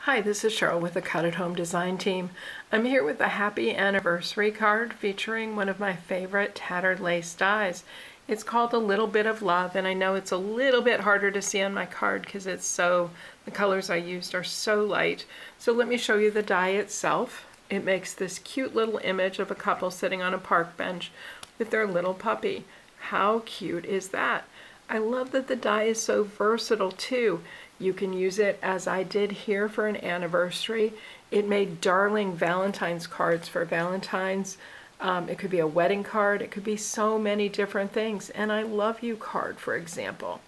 Hi, this is Cheryl with the Cut at Home Design Team. I'm here with a happy anniversary card featuring one of my favorite tattered lace dies. It's called A Little Bit of Love, and I know it's a little bit harder to see on my card because the colors I used are so light. So let me show you the die itself. It makes this cute little image of a couple sitting on a park bench with their little puppy. How cute is that? I love that the die is so versatile too. You can use it as I did here for an anniversary. It made darling Valentine's cards for Valentine's. It could be a wedding card. It could be so many different things. And I love you card, for example.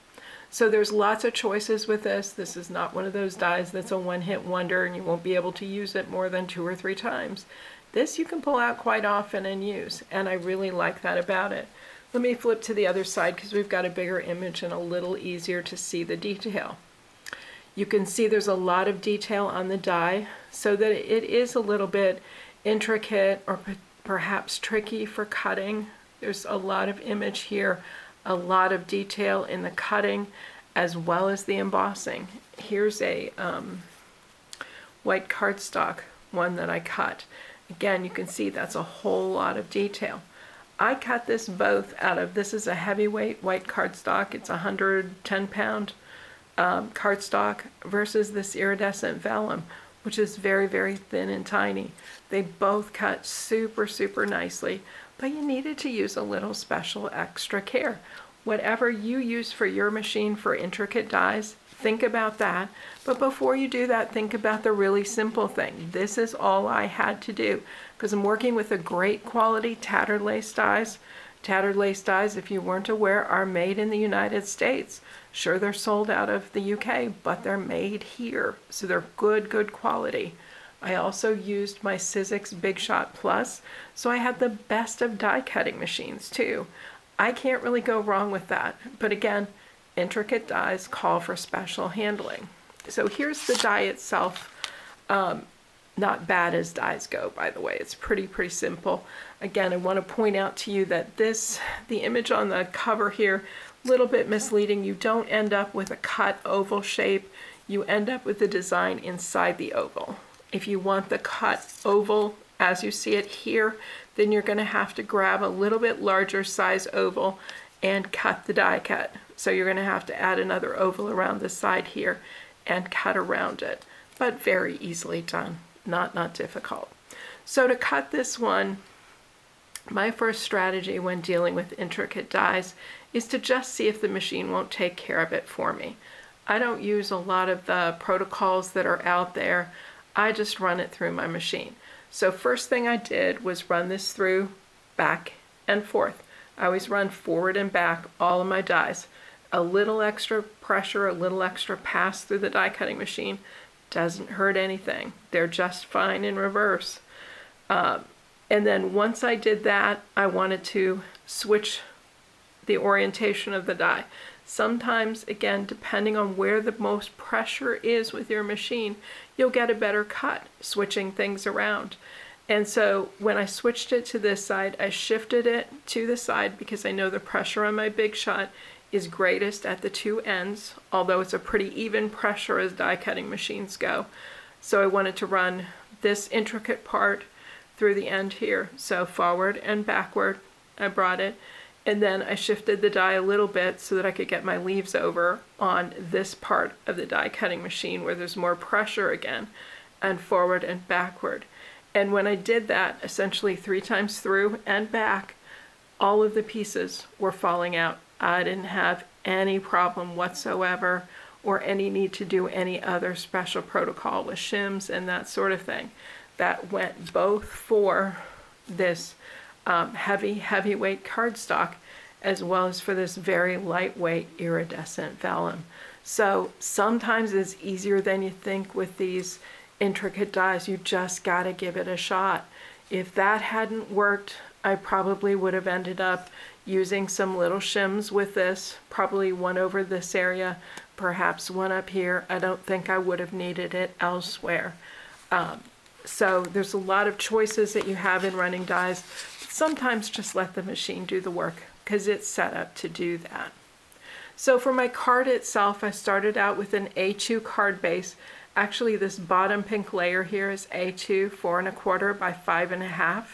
So there's lots of choices with this. This is not one of those dies that's a one-hit wonder and you won't be able to use it more than 2 or 3 times. This you can pull out quite often and use, and I really like that about it. Let me flip to the other side because we've got a bigger image and a little easier to see the detail. You can see there's a lot of detail on the die, so that it is a little bit intricate or perhaps tricky for cutting. There's a lot of image here, a lot of detail in the cutting as well as the embossing. Here's a white cardstock one that I cut. Again, you can see that's a whole lot of detail. I cut this both out of, this is a heavyweight white cardstock. It's 110-pound cardstock versus this iridescent vellum, which is very, very thin and tiny. They both cut super, super nicely, but you needed to use a little special extra care. Whatever you use for your machine for intricate dies, think about that. But before you do that, think about the really simple thing. This is all I had to do because I'm working with a great quality tattered lace dies. Tattered lace dies, if you weren't aware, are made in the United States. Sure, they're sold out of the UK, but they're made here, so they're good quality. I also used my Sizzix Big Shot Plus, so I had the best of die cutting machines too. I can't really go wrong with that, but again, intricate dies call for special handling. So here's the die itself. Not bad as dies go, by the way. It's pretty simple. Again, I want to point out to you that the image on the cover here, a little bit misleading. You don't end up with a cut oval shape. You end up with the design inside the oval. If you want the cut oval as you see it here, then you're going to have to grab a little bit larger size oval and cut the die cut. So you're going to have to add another oval around the side here and cut around it, but very easily done. Not difficult. So to cut this one, my first strategy when dealing with intricate dies is to just see if the machine won't take care of it for me. I don't use a lot of the protocols that are out there. I just run it through my machine. So first thing I did was run this through back and forth. I always run forward and back all of my dies. A little extra pressure, a little extra pass through the die cutting machine doesn't hurt anything. They're just fine in reverse. And then once I did that, I wanted to switch the orientation of the die. Sometimes, again, depending on where the most pressure is with your machine, you'll get a better cut switching things around. And so when I switched it to this side, I shifted it to the side because I know the pressure on my Big Shot is greatest at the 2 ends, although it's a pretty even pressure as die cutting machines go. So I wanted to run this intricate part through the end here. So forward and backward, I brought it, and then I shifted the die a little bit so that I could get my leaves over on this part of the die cutting machine where there's more pressure again, and forward and backward. And when I did that, essentially 3 times through and back, all of the pieces were falling out. I didn't have any problem whatsoever or any need to do any other special protocol with shims and that sort of thing. That went both for this heavyweight cardstock as well as for this very lightweight iridescent vellum. So sometimes it's easier than you think with these intricate dies. You just got to give it a shot. If that hadn't worked, I probably would have ended up using some little shims with this, probably one over this area, perhaps one up here. I don't think I would have needed it elsewhere. So there's a lot of choices that you have in running dies. Sometimes just let the machine do the work because it's set up to do that. So for my card itself, I started out with an A2 card base. Actually, this bottom pink layer here is A2 4 1/4 by 5 1/2.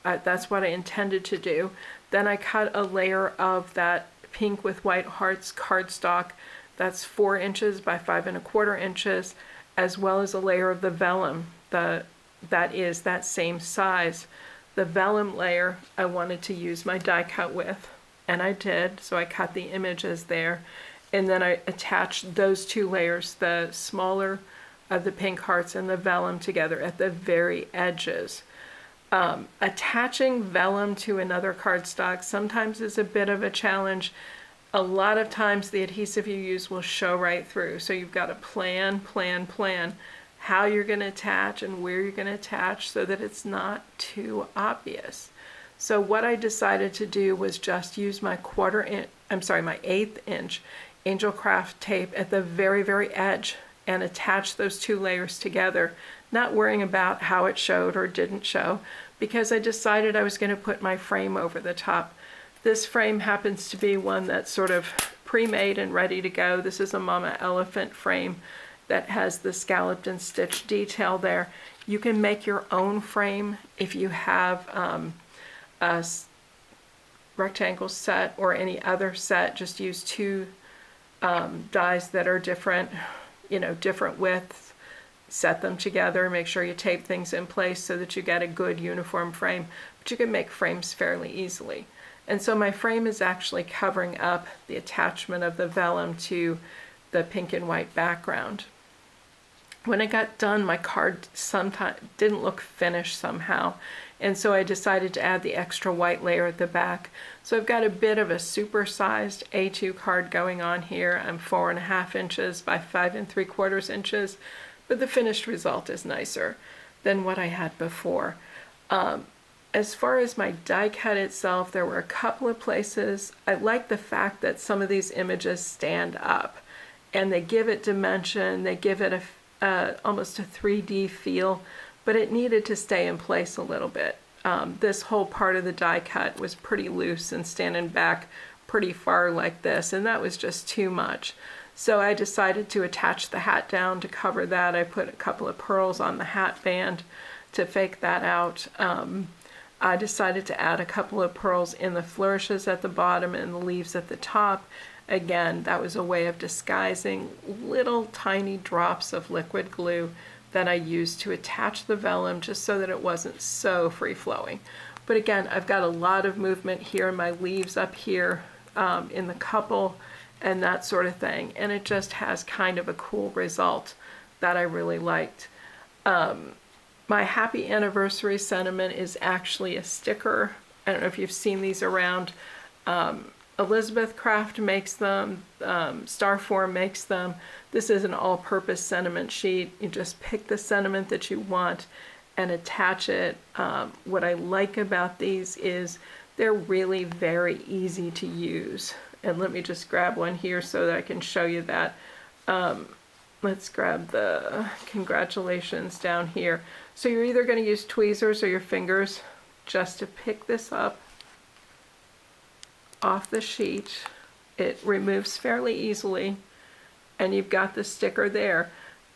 That's what I intended to do. Then I cut a layer of that pink with white hearts cardstock. That's 4 inches by 5 1/4 inches, as well as a layer of the vellum that is that same size. The vellum layer I wanted to use my die cut with, and I did, so I cut the images there. And then I attached those two layers, the smaller of the pink hearts and the vellum, together at the very edges. Attaching vellum to another cardstock sometimes is a bit of a challenge. A lot of times the adhesive you use will show right through, so you've got to plan how you're going to attach and where you're going to attach so that it's not too obvious. So what I decided to do was just use my my 1/8 inch Angel Craft tape at the very edge and attach those two layers together, not worrying about how it showed or didn't show, because I decided I was going to put my frame over the top. This frame happens to be one that's sort of pre-made and ready to go. This is a Mama Elephant frame that has the scalloped and stitched detail there. You can make your own frame if you have a rectangle set or any other set. Just use two dies that are different, different widths. Set them together, make sure you tape things in place so that you get a good uniform frame, but you can make frames fairly easily. And so my frame is actually covering up the attachment of the vellum to the pink and white background. When I got done, my card sometimes didn't look finished somehow, and so I decided to add the extra white layer at the back. So I've got a bit of a supersized A2 card going on here. I'm 4 1/2 inches by 5 3/4 inches, but the finished result is nicer than what I had before. As far as my die cut itself, there were a couple of places. I like the fact that some of these images stand up and they give it dimension, they give it almost a 3D feel, but it needed to stay in place a little bit. This whole part of the die cut was pretty loose and standing back pretty far like this, and that was just too much. So I decided to attach the hat down to cover that. I put a couple of pearls on the hat band to fake that out. I decided to add a couple of pearls in the flourishes at the bottom and the leaves at the top. Again, that was a way of disguising little tiny drops of liquid glue that I used to attach the vellum, just so that it wasn't so free-flowing. But again, I've got a lot of movement here in my leaves up here in the couple and that sort of thing, and it just has kind of a cool result that I really liked. My happy anniversary sentiment is actually a sticker. I don't know if you've seen these around. Elizabeth Craft makes them, Starform makes them. This is an all-purpose sentiment sheet. You just pick the sentiment that you want and attach it. What I like about these is they're really very easy to use. And let me just grab one here so that I can show you that. Let's grab the congratulations down here. So you're either going to use tweezers or your fingers just to pick this up off the sheet. It removes fairly easily, and you've got the sticker there.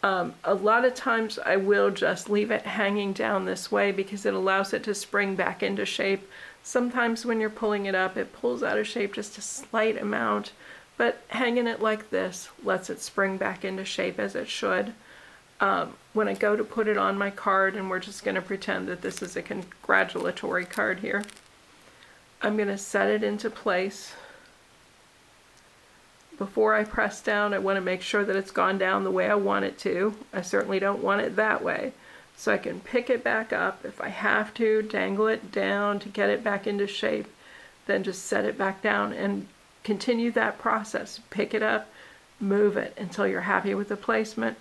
A lot of times I will just leave it hanging down this way because it allows it to spring back into shape. Sometimes when you're pulling it up, it pulls out of shape just a slight amount, but hanging it like this lets it spring back into shape as it should. When I go to put it on my card, and we're just going to pretend that this is a congratulatory card here, I'm going to set it into place. Before I press down, I want to make sure that it's gone down the way I want it to. I certainly don't want it that way. So I can pick it back up. If I have to, dangle it down to get it back into shape, then just set it back down and continue that process. Pick it up, move it until you're happy with the placement,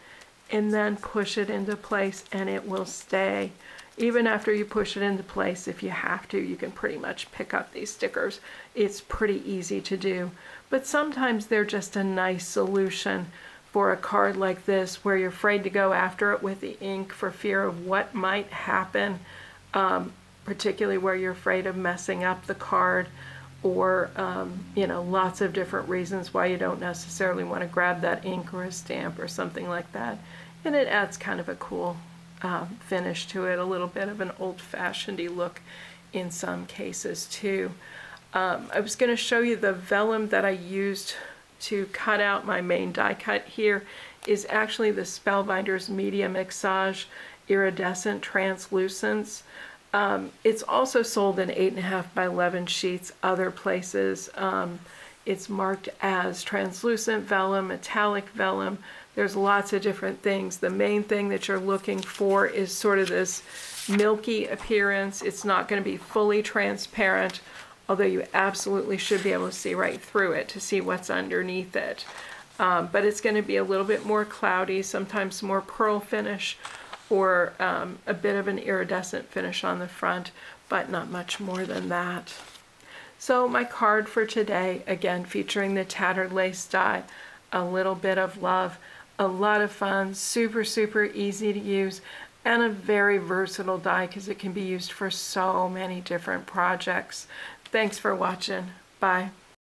and then push it into place, and it will stay. Even after you push it into place, if you have to, you can pretty much pick up these stickers. It's pretty easy to do. But sometimes they're just a nice solution for a card like this where you're afraid to go after it with the ink for fear of what might happen, particularly where you're afraid of messing up the card, or lots of different reasons why you don't necessarily want to grab that ink or a stamp or something like that. And it adds kind of a cool finish to it, a little bit of an old-fashioned-y look in some cases too. I was going to show you the vellum that I used to cut out my main die cut. Here is actually the Spellbinders Media Mixage Iridescent Translucence. It's also sold in 8.5 by 11 sheets other places. It's marked as translucent vellum, metallic vellum. There's lots of different things. The main thing that you're looking for is sort of this milky appearance. It's not going to be fully transparent, although you absolutely should be able to see right through it to see what's underneath it. But it's going to be a little bit more cloudy, sometimes more pearl finish, or a bit of an iridescent finish on the front, but not much more than that. So my card for today, again featuring the Tattered Lace die, A Little Bit of Love, a lot of fun, super, super easy to use, and a very versatile die because it can be used for so many different projects. Thanks for watching. Bye.